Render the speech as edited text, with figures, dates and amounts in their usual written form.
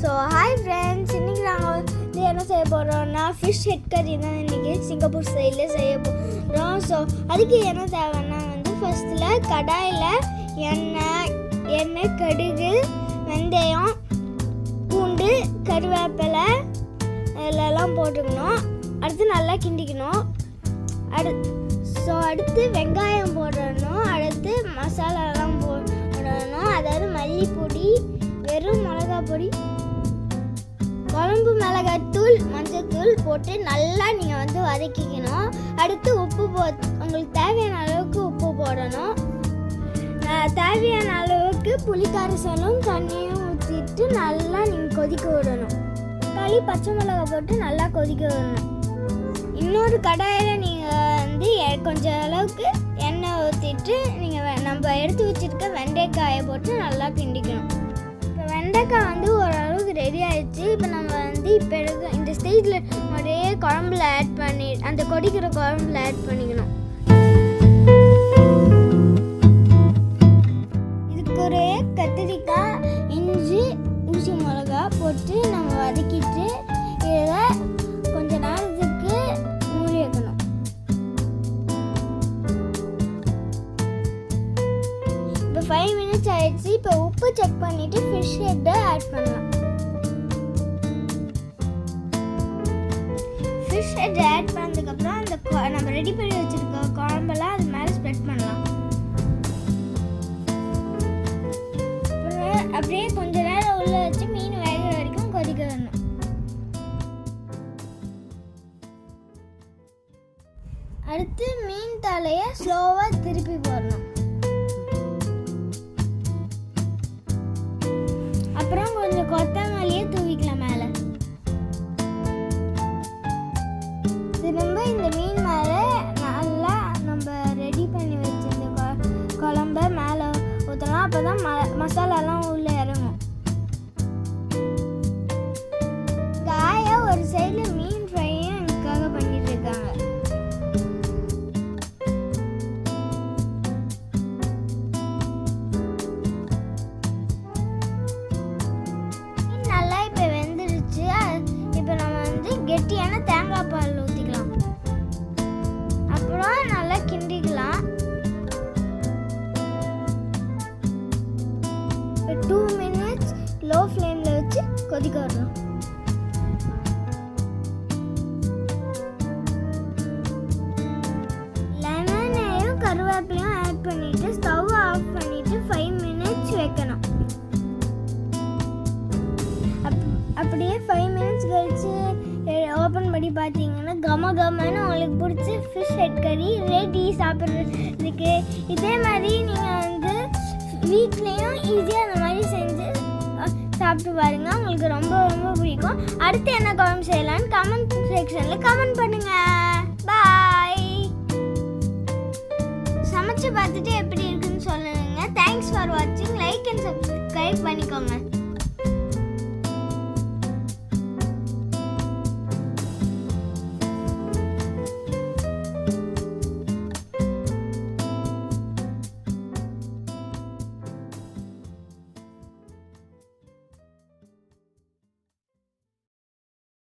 So hi friends, இன்றைக்கி நாங்கள் வந்து என்ன செய்ய போகிறோம்னா ஃபிஷ் ஹெட் கறி தான் இன்றைக்கி சிங்கப்பூர் ஸ்டைலில் செய்ய போகிறோம். ஸோ அதுக்கு என்ன தேவைன்னா வந்து ஃபஸ்ட்டில் கடாயில் எண்ணெய், கடுகு, வெந்தயம், பூண்டு, கருவேப்பிலை இதெல்லாம் போட்டுக்கணும். அடுத்து நல்லா கிண்டிக்கணும். அடுத்து வெங்காயம் போடணும். அடுத்து மசாலாலாம் போடணும். அதாவது மல்லிப்பொடி, வெறும் மிளகாய் பொடி, குழம்பு மிளகாய்த்தூள், மஞ்சத்தூள் போட்டு நல்லா நீங்கள் வந்து வதக்கிக்கணும். அடுத்து உப்பு உங்களுக்கு தேவையான அளவுக்கு உப்பு போடணும். தேவையான அளவுக்கு புளிக்கரைசலும் தண்ணியும் ஊற்றிட்டு நல்லா நீங்கள் கொதிக்க விடணும். தக்காளி, பச்சை மிளகாய் போட்டு நல்லா கொதிக்க விடணும். இன்னொரு கடாயில் நீங்கள் வந்து கொஞ்சம் அளவுக்கு எண்ணெய் ஊற்றிட்டு நீங்கள் நம்ம எடுத்து வச்சுருக்க வெண்டைக்காயை போட்டு நல்லா கிண்டிக்கணும். இப்போ வெண்டைக்காய் வந்து ஓரளவுக்கு ரெடி ஆகிடுச்சு. இப்போ நம்ம வந்து இந்த ஸ்டேஜில் ஒரே குழம்புல ஆட் பண்ணி அந்த கொதிக்கிற குழம்புல ஆட் பண்ணிக்கணும். இதுக்கு ஒரு கத்திரிக்காய், இஞ்சி, ஊசி மிளகா போட்டு நம்ம வதக்கிட்டு இதை கொஞ்ச நேரத்துக்கு மூடி வைக்கணும். இப்போ 5 minutes ஆயிடுச்சு. இப்போ உப்பு செக் பண்ணிட்டு ஃபிஷ் ஹெட்டை ஆட் பண்ணலாம். ஃபிஷ் ஹெட் ஆட் பண்ணதுக்கப்புறம் அந்த நம்ம ரெடி பண்ணி வச்சிருக்க குழம்பெல்லாம் அது மேலே ஸ்ப்ரெட் பண்ணலாம். அப்படியே கொஞ்ச நேரம் உள்ள வச்சு மீன் வேகிற வரைக்கும் கொதிக்க வரணும். அடுத்து மீன் தலையை ஸ்லோவாக திருப்பி போடணும். அப்புறம் கொஞ்சம் கொத்தமல்லியை தூவிக்கலாம் மேலே. திரும்ப இந்த மீன் மேலே நல்லா நம்ம ரெடி பண்ணி வச்சிருந்த குழம்ப மேலே ஊற்றலாம். அப்போ தான் மசாலாலாம் உள்ளே இறங்கும். காயை ஒரு சைடில் மீன் ஃப்ரையும் எனக்காக பண்ணிட்டு இருக்காங்க. நல்லா இப்போ வெந்துருச்சு. இப்போ நம்ம வந்து கெட்டியான தேங்காய் பால் ஊற்றிக்கலாம். அப்புறம் நல்லா கிண்டிக்கலாம். 2 minutes லோ ஃப்ளேமில் வச்சு கொதிக்க வரணும். லெமனையும் கருவேப்பிலையும் ஆட் பண்ணிட்டு ஸ்டவ் ஆஃப் பண்ணிட்டு 5 minutes வைக்கணும். அப்படியே 5 minutes கழிச்சு ஓப்பன் பண்ணி பார்த்தீங்கன்னா கமன்னு உங்களுக்கு பிடிச்சி ஃபிஷ் ஹெட் கறி ரெடி சாப்பிட்றதுக்கு. இதே மாதிரி நீங்கள் வந்து வீட்லேயும் ஈஸியாக அந்த மாதிரி செஞ்சு சாப்பிட்டு பாருங்க. உங்களுக்கு ரொம்ப ரொம்ப பிடிக்கும். அடுத்து என்ன குழம்பு செய்யலான்னு கமெண்ட் செக்ஷனில் கமெண்ட் பண்ணுங்க. பாய். சமைச்சு பார்த்துட்டு எப்படி இருக்குன்னு சொல்லுங்க. தேங்க்ஸ் ஃபார் வாட்சிங். லைக் அண்ட் சப்ஸ்கிரைப் பண்ணிக்கோங்க.